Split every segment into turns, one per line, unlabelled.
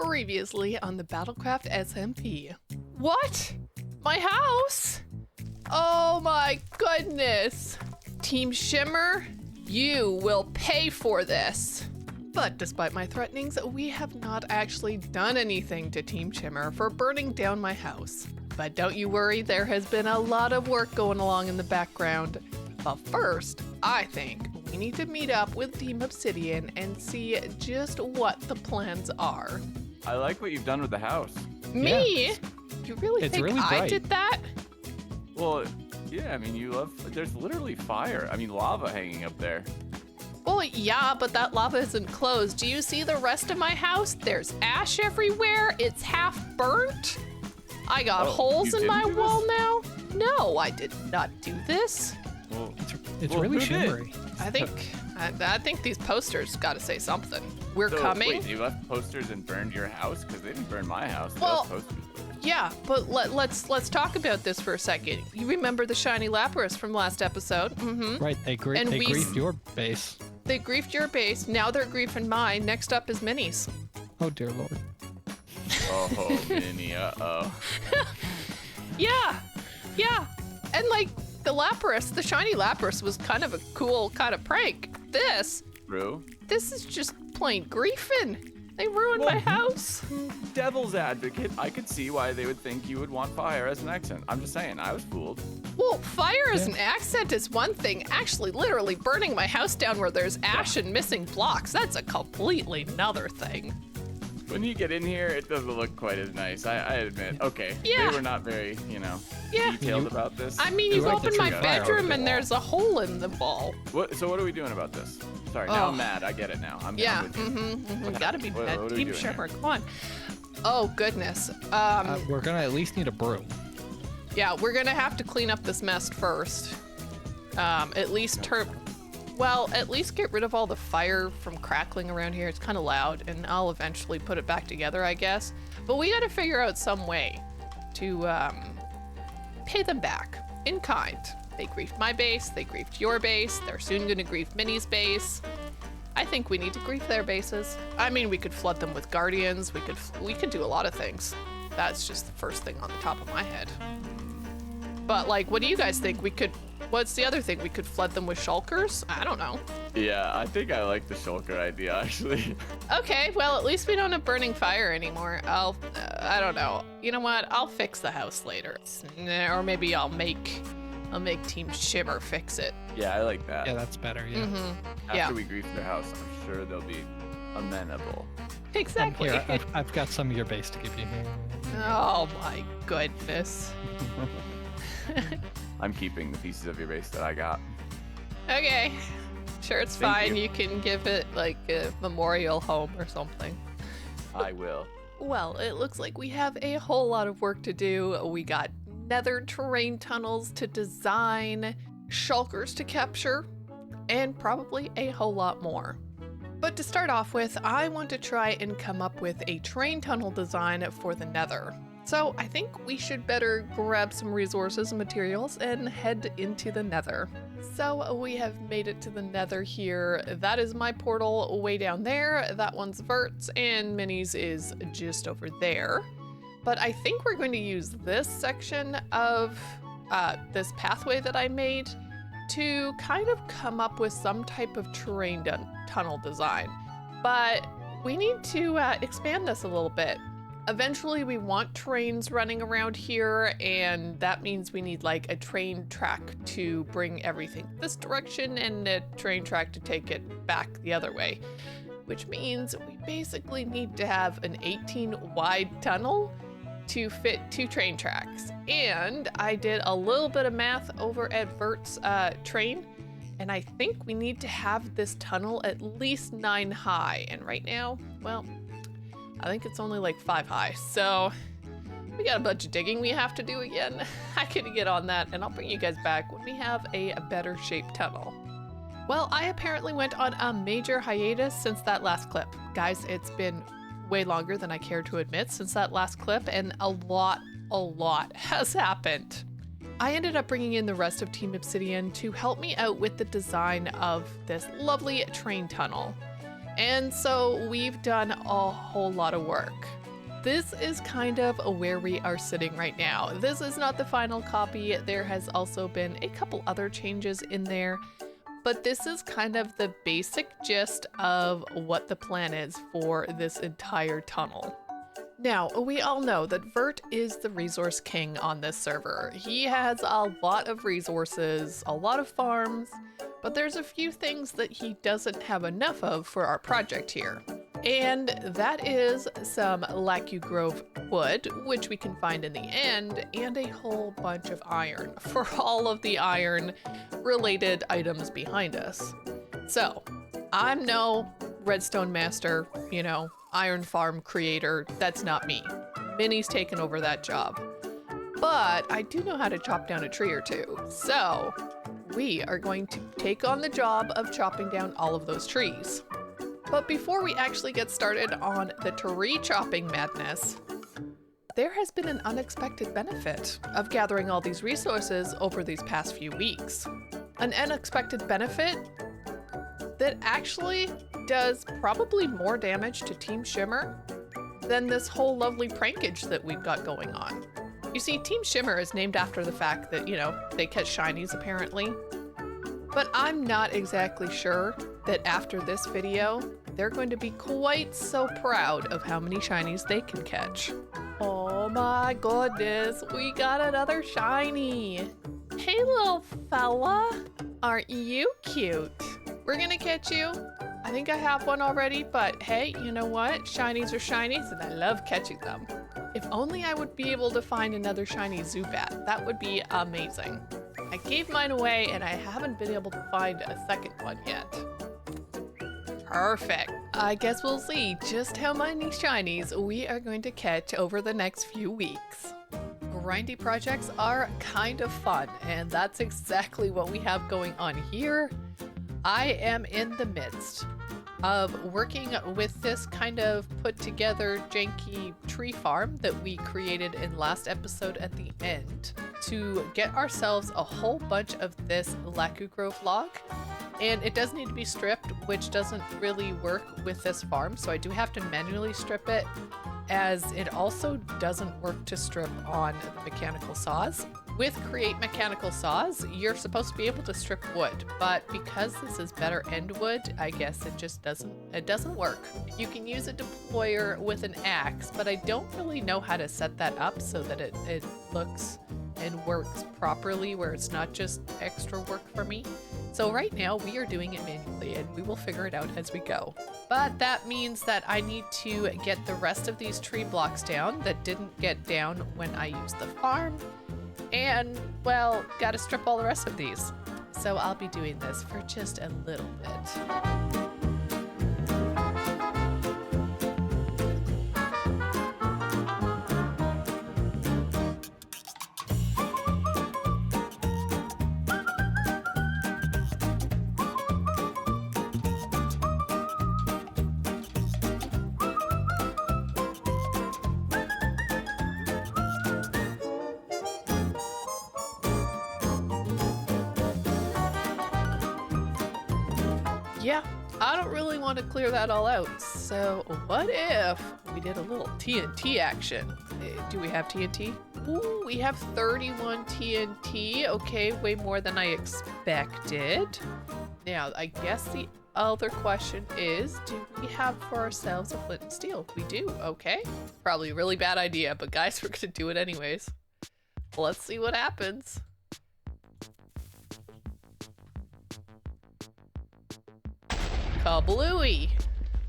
Previously on the Battlecraft SMP. What? My house? Oh my goodness. Team Shimmer, you will pay for this. But despite my threatenings, we have not actually done anything to Team Shimmer for burning down my house. But don't you worry, there has been a lot of work going along in the background. But first, I think we need to meet up with Team Obsidian and see just what the plans are.
I like what you've done with the house.
Me?
Yeah.
You really
It's
think
really
I
bright.
did that?
Well, yeah, I mean, there's literally fire. I mean, lava hanging up there.
Well, yeah, but that lava isn't closed. Do you see the rest of my house? There's ash everywhere. It's half burnt. I got
Oh,
holes
you
in my
didn't do
wall
this?
now. No, I did not do this.
Well,
It's
Well,
really
who did?
shimmery.
I think these posters got to say something. We're
so,
coming.
Wait, you left posters and burned your house? Because they didn't burn my house.
Well-
Those posters.
Yeah, but let's talk about this for a second. You remember the shiny Lapras from last episode? Mm-hmm.
Right, they
And we-
griefed your base.
They griefed your base. Now they're griefing mine. Next up is Minis.
Oh dear lord.
Oh, Minnie, uh-oh.
Yeah, and like the shiny Lapras was kind of a cool kind of prank. This
True.
is just plain griefing. They ruined my house.
Devil's advocate, I could see why they would think you would want fire as an accent. I'm just saying, I was fooled.
Well, fire as an accent is one thing. Actually, literally burning my house down where there's ash and missing blocks, that's a completely another thing.
When you get in here, it doesn't look quite as nice, I admit. Okay,
Yeah.
they were not very,
Yeah.
detailed about this.
I mean,
You
you
like
open
to
my
trigger fire
bedroom
over
and
the
there's a hole in the wall.
So what are we doing about this? Sorry, now
Oh.
I'm mad. I get it now. I'm
Yeah,
with you.
Gotta be
What
mad.
are we
Team
doing
Shimmer, come on. Oh, goodness.
We're gonna at least need a broom.
Yeah, we're gonna have to clean up this mess first. At least get rid of all the fire from crackling around here. It's kind of loud, and I'll eventually put it back together, I guess. But we gotta figure out some way to pay them back in kind. They griefed my base, they griefed your base, they're soon gonna grief Minnie's base. I think we need to grief their bases. I mean, we could flood them with guardians, we could do a lot of things. That's just the first thing on the top of my head. But like, what do you guys think? What's the other thing? We could flood them with shulkers? I don't know.
Yeah, I think I like the shulker idea, actually.
Okay, well, at least we don't have burning fire anymore. I don't know. You know what? I'll fix the house later. Or maybe I'll make Team Shimmer fix it.
Yeah, I like that.
Yeah, that's better. Yeah.
Mm-hmm.
After
Yeah,
we grief their house, I'm sure they'll be amenable.
exactly.
Here, I've got some of your base to give you.
Oh my goodness.
I'm keeping the pieces of your base that I got.
Okay. Sure, it's
Thank
fine.
you.
You can give it like a memorial home or something.
I will.
Well, it looks like we have a whole lot of work to do. We got nether terrain tunnels to design, shulkers to capture, and probably a whole lot more. But to start off with, I want to try and come up with a terrain tunnel design for the nether. So I think we should better grab some resources and materials and head into the nether. So we have made it to the nether here. That is my portal way down there. That one's Vert's and Minnie's is just over there. But I think we're going to use this section of this pathway that I made to kind of come up with some type of terrain tunnel design. But we need to expand this a little bit. Eventually we want trains running around here, and that means we need like a train track to bring everything this direction and a train track to take it back the other way, which means we basically need to have an 18 wide tunnel to fit 2 train tracks. And I did a little bit of math over at Vert's train, and I think we need to have this tunnel at least 9 high, and right now, well, I think it's only like 5 high, so we got a bunch of digging we have to do again. I could get on that, and I'll bring you guys back when we have a better shaped tunnel. Well, I apparently went on a major hiatus since that last clip. Guys, it's been way longer than I care to admit since that last clip, and a lot has happened. I ended up bringing in the rest of Team Obsidian to help me out with the design of this lovely train tunnel. And so we've done a whole lot of work. This is kind of where we are sitting right now. This is not the final copy. There has also been a couple other changes in there, but this is kind of the basic gist of what the plan is for this entire tunnel. Now, we all know that Vert is the resource king on this server. He has a lot of resources, a lot of farms, but there's a few things that he doesn't have enough of for our project here. And that is some Lacu Grove wood, which we can find in the end, and a whole bunch of iron for all of the iron related items behind us. So, I'm no redstone master, you know, iron farm creator. That's not me. Minnie's taken over that job. But I do know how to chop down a tree or two. So we are going to take on the job of chopping down all of those trees. But before we actually get started on the tree chopping madness, there has been an unexpected benefit of gathering all these resources over these past few weeks. An unexpected benefit that actually does probably more damage to Team Shimmer than this whole lovely prankage that we've got going on. You see, Team Shimmer is named after the fact that, you know, they catch shinies apparently. But I'm not exactly sure that after this video, they're going to be quite so proud of how many shinies they can catch. Oh my goodness, we got another shiny. Hey little fella, aren't you cute? We're gonna catch you. I think I have one already, but hey, you know what? Shinies are shinies, and I love catching them. If only I would be able to find another shiny Zubat. That would be amazing. I gave mine away, and I haven't been able to find a second one yet. Perfect. I guess we'll see just how many shinies we are going to catch over the next few weeks. Grindy projects are kind of fun, and that's exactly what we have going on here. I am in the midst of working with this kind of put together janky tree farm that we created in last episode at the end to get ourselves a whole bunch of this Lacu Grove log. And it does need to be stripped, which doesn't really work with this farm, so I do have to manually strip it, as it also doesn't work to strip on the mechanical saws. With Create Mechanical Saws, you're supposed to be able to strip wood, but because this is better end wood, I guess it just doesn't work. You can use a deployer with an axe, but I don't really know how to set that up so that it looks and works properly, where it's not just extra work for me. So right now we are doing it manually, and we will figure it out as we go. But that means that I need to get the rest of these tree blocks down that didn't get down when I used the farm. And, well, gotta strip all the rest of these. So I'll be doing this for just a little bit. Yeah, I don't really want to clear that all out. So what if we did a little TNT action? Do we have TNT? Ooh, we have 31 TNT. Okay, way more than I expected. Now, I guess the other question is, do we have for ourselves a flint and steel? We do, okay. Probably a really bad idea, but guys, we're gonna do it anyways. Let's see what happens. Kablooey!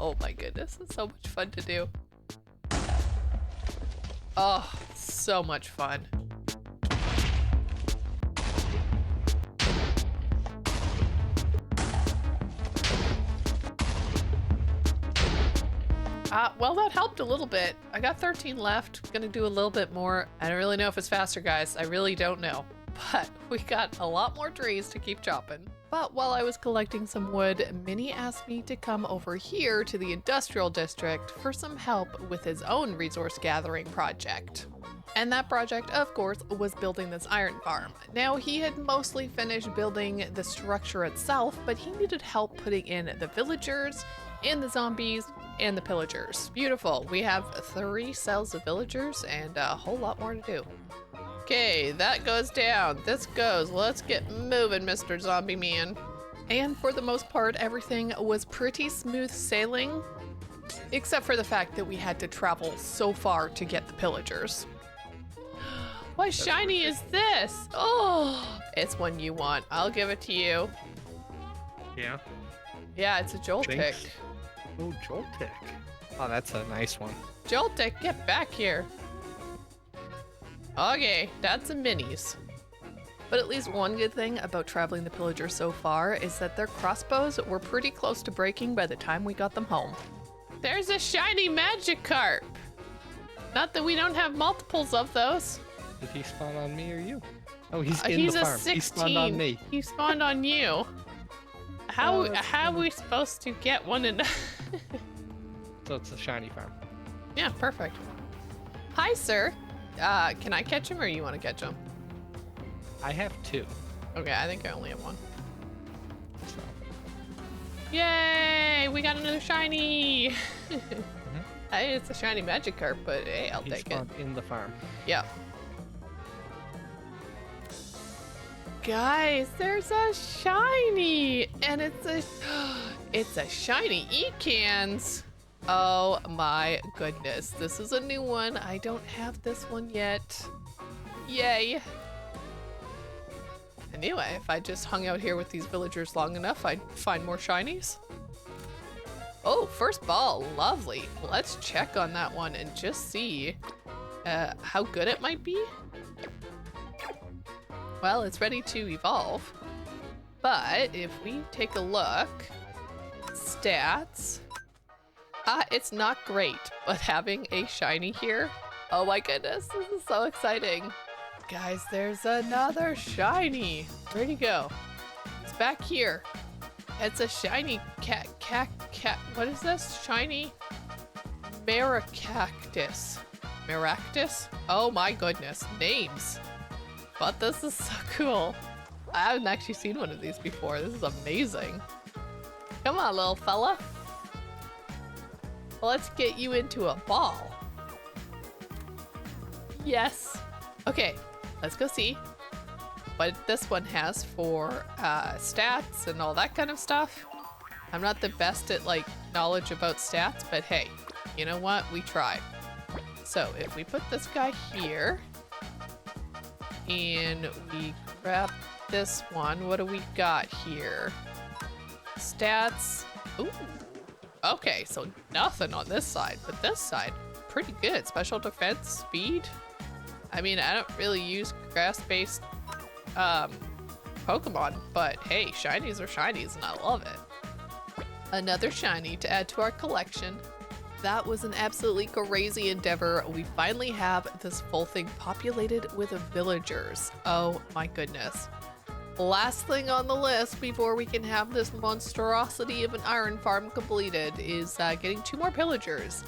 Oh my goodness, it's so much fun to do. Oh, so much fun. Well, that helped a little bit. I got 13 left. Gonna do a little bit more. I don't really know if it's faster, guys. I really don't know. But we got a lot more trees to keep chopping. But while I was collecting some wood, Minnie asked me to come over here to the industrial district for some help with his own resource gathering project. And that project, of course, was building this iron farm. Now, he had mostly finished building the structure itself, but he needed help putting in the villagers and the zombies and the pillagers. Beautiful. We have 3 cells of villagers and a whole lot more to do. Okay, that goes down. This goes. Let's get moving, Mr. Zombie Man. And for the most part, everything was pretty smooth sailing, except for the fact that we had to travel so far to get the pillagers. What shiny is this? Oh, it's one you want. I'll give it to you.
Yeah.
Yeah, it's a Joltik.
Thanks. Oh, Joltik. Oh, that's a nice one.
Joltik, get back here. Okay, that's a minis. But at least one good thing about traveling the pillagers so far is that their crossbows were pretty close to breaking by the time we got them home. There's a shiny Magikarp! Not that we don't have multiples of those.
Did he spawn on me or you? Oh, he's in
He's
the
a
farm.
16.
He spawned on me.
He spawned on you. How
Oh, that's
are we supposed to get one in?
So it's a shiny farm.
Yeah, perfect. Hi, sir. Can I catch him or you want to catch him?
I have 2.
Okay, I think I only have 1.
So.
Yay! We got another shiny! Hey, it's a shiny Magikarp, but hey, I'll
He
take it.
spawned in the farm.
Yeah. Guys, there's a shiny! And it's a shiny Ecans! Oh my goodness, this is a new one. I don't have this one yet. Yay! Anyway, if I just hung out here with these villagers long enough, I'd find more shinies. Oh, first ball, lovely. Let's check on that one and just see how good it might be. Well, it's ready to evolve, but if we take a look, stats, it's not great, but having a shiny here, oh my goodness, this is so exciting. Guys, there's another shiny. Where'd he go? It's back here. It's a shiny cat. What is this? Shiny Maracactus. Maractus? Oh my goodness, names. But this is so cool. I haven't actually seen one of these before. This is amazing. Come on, little fella. Let's get you into a ball. Yes. Okay. Let's go see what this one has for stats and all that kind of stuff. I'm not the best at like knowledge about stats, but hey, you know what? We try. So if we put this guy here and we grab this one, what do we got here? Stats. Ooh. Okay, so nothing on this side, but this side, pretty good. Special defense, speed. I mean, I don't really use grass-based Pokemon, but hey, shinies are shinies and I love it. Another shiny to add to our collection. That was an absolutely crazy endeavor. We finally have this full thing populated with villagers. Oh my goodness. Last thing on the list before we can have this monstrosity of an iron farm completed is getting 2 more pillagers.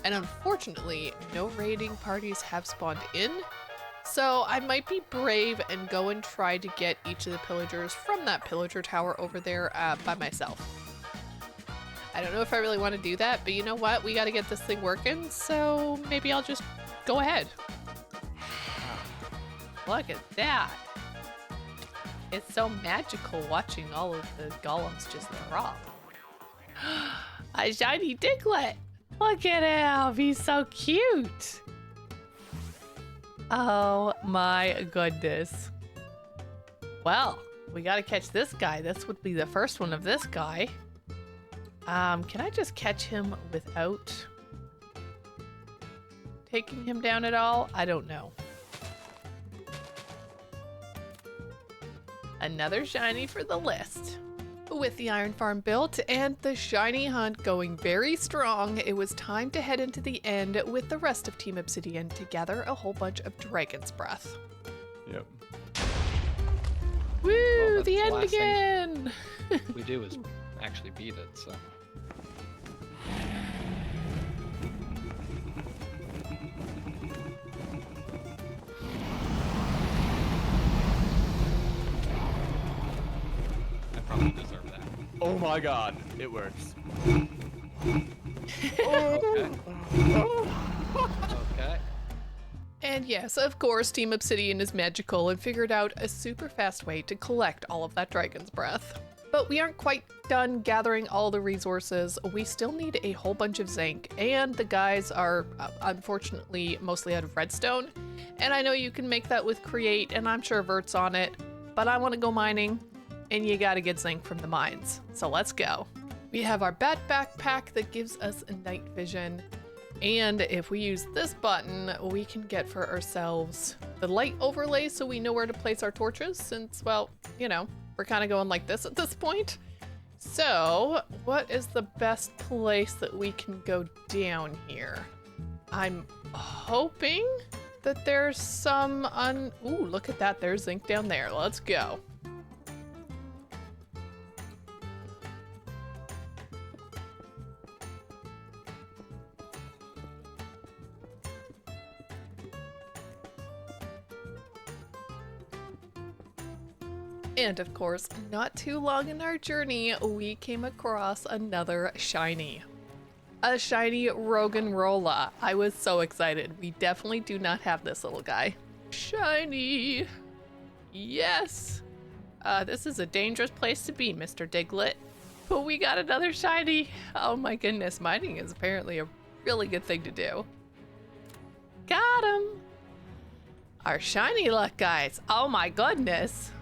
And unfortunately, no raiding parties have spawned in, so I might be brave and go and try to get each of the pillagers from that pillager tower over there by myself. I don't know if I really want to do that, but you know what? We got to get this thing working, so maybe I'll just go ahead. Look at that. It's so magical watching all of the golems just throb. A shiny Diglett! Look at him, he's so cute. Oh my goodness. Well, we gotta catch this guy. This would be the first one of this guy. Can I just catch him without taking him down at all? I don't know. Another shiny for the list. With the iron farm built and the shiny hunt going very strong, it was time to head into the end with the rest of Team Obsidian to gather a whole bunch of Dragon's Breath.
Yep.
Woo!
Well,
The
that's
end
the last
again!
We do is actually beat it, so. I probably deserve that.
Oh my god, it works.
Okay. Okay.
And yes, of course, Team Obsidian is magical and figured out a super fast way to collect all of that dragon's breath. But we aren't quite done gathering all the resources. We still need a whole bunch of zinc, and the guys are unfortunately mostly out of redstone. And I know you can make that with create, and I'm sure Vert's on it, but I want to go mining, and you gotta get zinc from the mines. So let's go. We have our bat backpack that gives us a night vision. And if we use this button, we can get for ourselves the light overlay so we know where to place our torches since, well, you know, we're kind of going like this at this point. So what is the best place that we can go down here? I'm hoping that there's some ooh, look at that. There's zinc down there. Let's go. And of course, not too long in our journey, we came across another shiny. A shiny Roggenrola. I was so excited. We definitely do not have this little guy. Shiny! Yes! This is a dangerous place to be, Mr. Diglett. But we got another shiny! Oh my goodness, mining is apparently a really good thing to do. Got him! Our shiny luck, guys. Oh my goodness!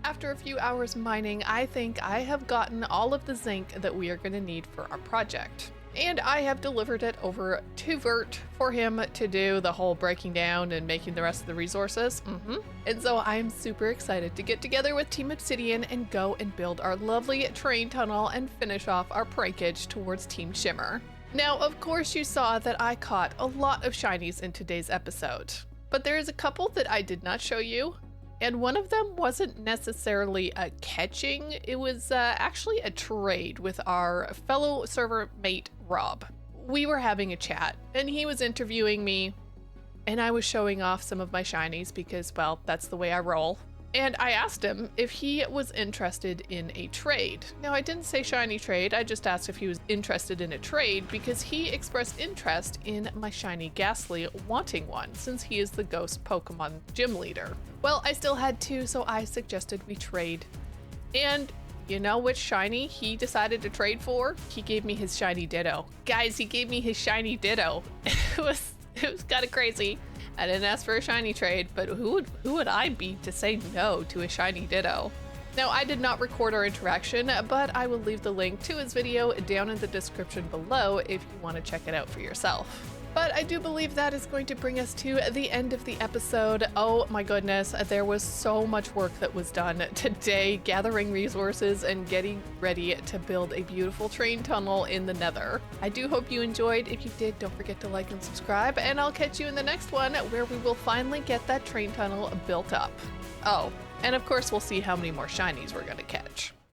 After a few hours mining, I think I have gotten all of the zinc that we are going to need for our project. And I have delivered it over to Vert for him to do the whole breaking down and making the rest of the resources. And so I'm super excited to get together with Team Obsidian and go and build our lovely train tunnel and finish off our prankage towards Team Shimmer. Now, of course, you saw that I caught a lot of shinies in today's episode, but there is a couple that I did not show you. And one of them wasn't necessarily a catching, it was actually a trade with our fellow server mate, Rob. We were having a chat, and he was interviewing me, and I was showing off some of my shinies because, well, that's the way I roll. And I asked him if he was interested in a trade. Now, I didn't say shiny trade, I just asked if he was interested in a trade because he expressed interest in my shiny Ghastly wanting one since he is the ghost Pokemon gym leader. Well, I still had two, so I suggested we trade. And you know which shiny he decided to trade for? He gave me his shiny Ditto. Guys, he gave me his shiny Ditto. It was kind of crazy. I didn't ask for a shiny trade, but who would I be to say no to a shiny Ditto? Now, I did not record our interaction, but I will leave the link to his video down in the description below if you want to check it out for yourself. But I do believe that is going to bring us to the end of the episode. Oh my goodness, there was so much work that was done today, gathering resources and getting ready to build a beautiful train tunnel in the Nether. I do hope you enjoyed. If you did, don't forget to like and subscribe, and I'll catch you in the next one where we will finally get that train tunnel built up. Oh, and of course we'll see how many more shinies we're gonna catch.